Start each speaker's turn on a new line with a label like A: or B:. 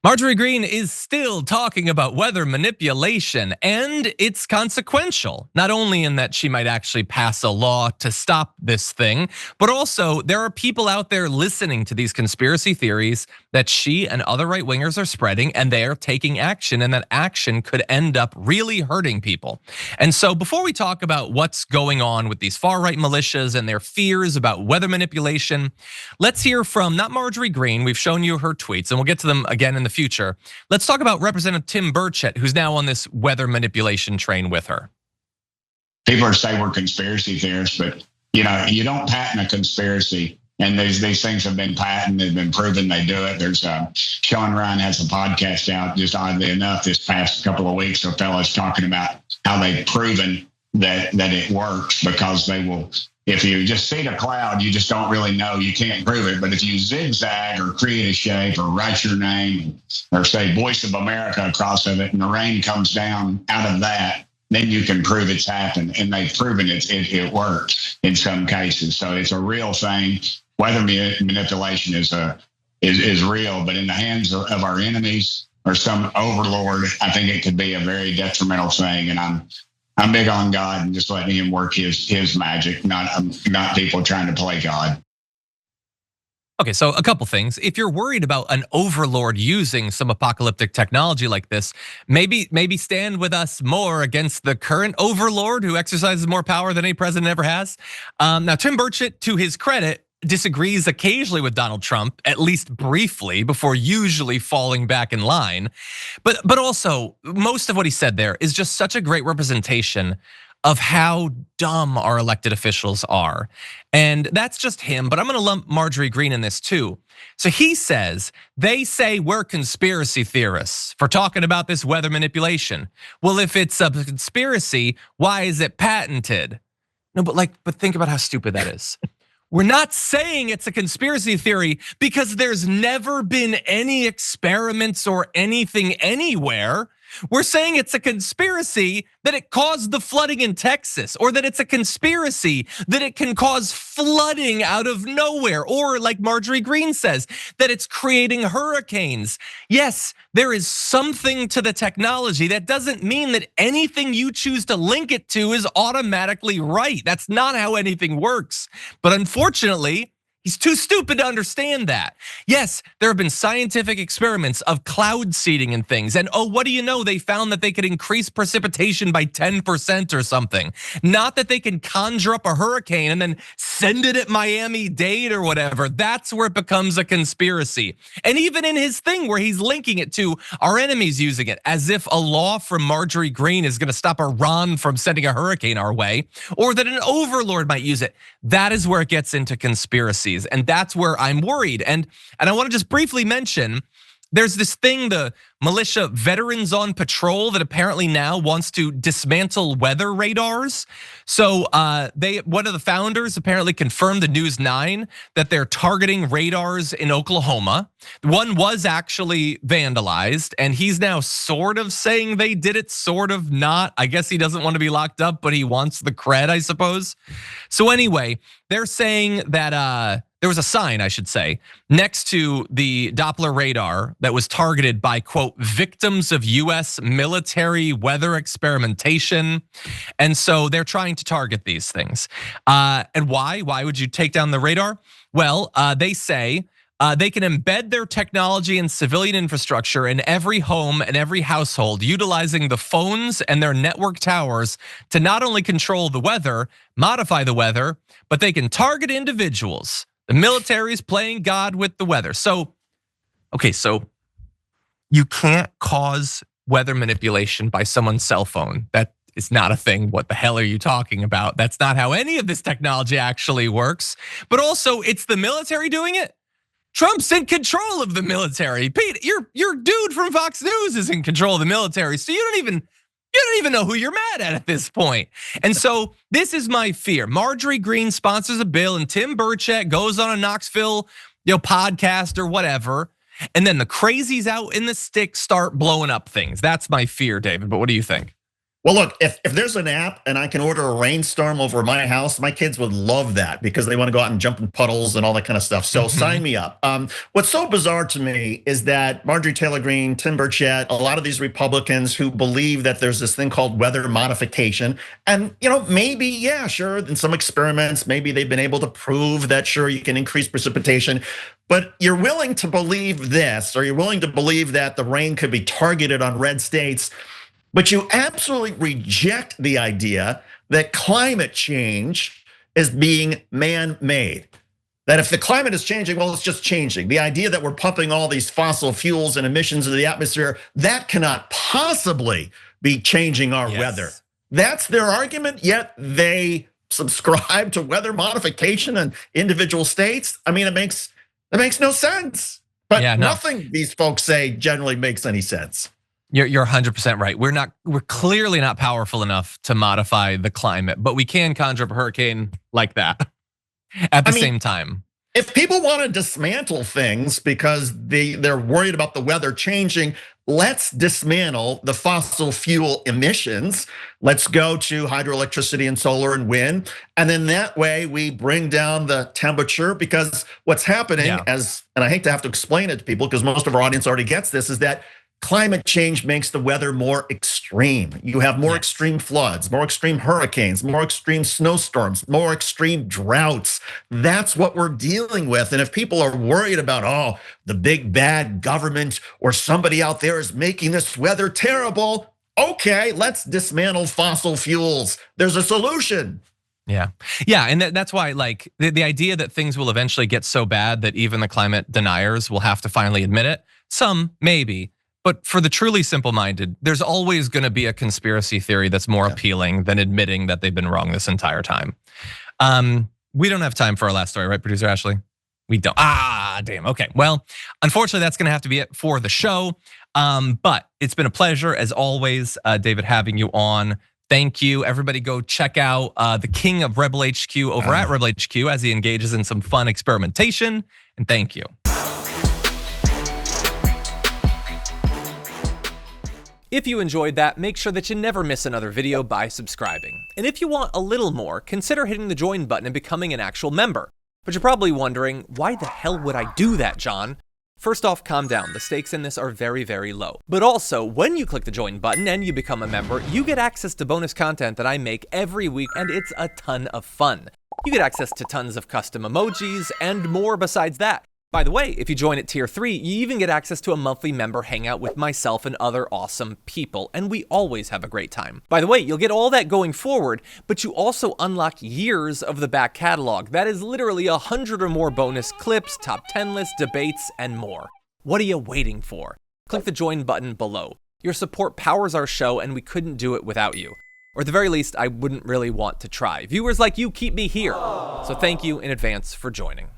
A: Marjorie Greene is still talking about weather manipulation, and it's consequential, not only in that she might actually pass a law to stop this thing, but also there are people out there listening to these conspiracy theories that she and other right wingers are spreading, and they are taking action, and that action could end up really hurting people. And so before we talk about what's going on with these far right militias and their fears about weather manipulation, let's hear from not Marjorie Greene. We've shown you her tweets, and we'll get to them again in the future. Let's talk about Representative Tim Burchett, who's now on this weather manipulation train with her.
B: People are saying we're conspiracy theorists, but you don't patent a conspiracy. And these things have been patented, they've been proven they do it. There's Sean Ryan has a podcast out, just oddly enough, this past couple of weeks. A fellow's talking about how they've proven that it works, because they will. If you just see the cloud, you just don't really know. You can't prove it. But if you zigzag or create a shape or write your name or say Voice of America across of it, and the rain comes down out of that, then you can prove it's happened. And they've proven it works in some cases. So it's a real thing. Weather manipulation is real, but in the hands of our enemies or some overlord, I think it could be a very detrimental thing. And I'm big on God and just letting him work his magic, not people trying to play God.
A: Okay, so a couple things. If you're worried about an overlord using some apocalyptic technology like this, maybe stand with us more against the current overlord who exercises more power than any president ever has. Now, Tim Burchett, to his credit, disagrees occasionally with Donald Trump, at least briefly, before usually falling back in line. But also, most of what he said there is just such a great representation of how dumb our elected officials are. And that's just him, but I'm gonna lump Marjorie Greene in this too. So he says, they say we're conspiracy theorists for talking about this weather manipulation. Well, if it's a conspiracy, why is it patented? No, but think about how stupid that is. We're not saying it's a conspiracy theory because there's never been any experiments or anything anywhere. We're saying it's a conspiracy that it caused the flooding in Texas, or that it's a conspiracy that it can cause flooding out of nowhere, or like Marjorie Greene says, that it's creating hurricanes. Yes, there is something to the technology. That doesn't mean that anything you choose to link it to is automatically right. That's not how anything works. But unfortunately, he's too stupid to understand that. Yes, there have been scientific experiments of cloud seeding and things. And what do you know? They found that they could increase precipitation by 10% or something. Not that they can conjure up a hurricane and then send it at Miami-Dade or whatever. That's where it becomes a conspiracy. And even in his thing where he's linking it to our enemies using it, as if a law from Marjorie Greene is gonna stop Iran from sending a hurricane our way, or that an overlord might use it. That is where it gets into conspiracy. And that's where I'm worried. And I want to just briefly mention, there's this thing, the Militia Veterans on Patrol, that apparently now wants to dismantle weather radars. So one of the founders apparently confirmed to News 9 that they're targeting radars in Oklahoma. One was actually vandalized, and he's now sort of saying they did it, sort of not. I guess he doesn't want to be locked up, but he wants the cred, I suppose. So anyway, they're saying that there was a sign, I should say, next to the Doppler radar that was targeted by, quote, victims of US military weather experimentation. And so they're trying to target these things. And why? Why would you take down the radar? Well, they say they can embed their technology and civilian infrastructure in every home and every household, utilizing the phones and their network towers to not only control the weather, modify the weather, but they can target individuals. The military is playing God with the weather. So, okay, so you can't cause weather manipulation by someone's cell phone. That is not a thing. What the hell are you talking about? That's not how any of this technology actually works. But also, it's the military doing it. Trump's in control of the military. Pete, your dude from Fox News is in control of the military. So you don't even know who you're mad at this point. And so this is my fear. Marjorie Greene sponsors a bill, and Tim Burchett goes on a Knoxville podcast or whatever. And then the crazies out in the sticks start blowing up things. That's my fear, David. But what do you think?
C: Well, look, if there's an app and I can order a rainstorm over my house, my kids would love that because they want to go out and jump in puddles and all that kind of stuff. So sign me up. What's so bizarre to me is that Marjorie Taylor Greene, Tim Burchett, a lot of these Republicans who believe that there's this thing called weather modification, and maybe, yeah, sure, in some experiments, maybe they've been able to prove that sure you can increase precipitation. But you're willing to believe this, or you're willing to believe that the rain could be targeted on red states. But you absolutely reject the idea that climate change is being man-made. That if the climate is changing, well, it's just changing. The idea that we're pumping all these fossil fuels and emissions into the atmosphere, that cannot possibly be changing our weather. That's their argument, yet they subscribe to weather modification in individual states. I mean, it makes no sense. But nothing these folks say generally makes any sense.
A: You're 100% right. We're clearly not powerful enough to modify the climate, but we can conjure up a hurricane like that at the same time.
C: If people want to dismantle things because they're worried about the weather changing, let's dismantle the fossil fuel emissions. Let's go to hydroelectricity and solar and wind. And then that way we bring down the temperature, because what's happening and I hate to have to explain it to people because most of our audience already gets this, is that climate change makes the weather more extreme. You have more extreme floods, more extreme hurricanes, more extreme snowstorms, more extreme droughts. That's what we're dealing with. And if people are worried about, the big bad government or somebody out there is making this weather terrible, okay, let's dismantle fossil fuels. There's a solution.
A: Yeah, and that's why, like, the idea that things will eventually get so bad that even the climate deniers will have to finally admit it, some maybe. But for the truly simple-minded, there's always gonna be a conspiracy theory that's more appealing than admitting that they've been wrong this entire time. We don't have time for our last story, right, producer Ashley? We don't, damn, okay. Well, unfortunately, that's gonna have to be it for the show. But it's been a pleasure, as always, David, having you on. Thank you. Everybody go check out the King of Rebel HQ over at Rebel HQ as he engages in some fun experimentation, and thank you. If you enjoyed that, make sure that you never miss another video by subscribing. And if you want a little more, consider hitting the join button and becoming an actual member. But you're probably wondering, why the hell would I do that, John? First off, calm down. The stakes in this are very, very low. But also, when you click the join button and you become a member, you get access to bonus content that I make every week, and it's a ton of fun. You get access to tons of custom emojis and more besides that. By the way, if you join at tier 3, you even get access to a monthly member hangout with myself and other awesome people, and we always have a great time. By the way, you'll get all that going forward, but you also unlock years of the back catalog. That is literally 100 or more bonus clips, top 10 lists, debates, and more. What are you waiting for? Click the join button below. Your support powers our show, and we couldn't do it without you. Or at the very least, I wouldn't really want to try. Viewers like you keep me here. So thank you in advance for joining.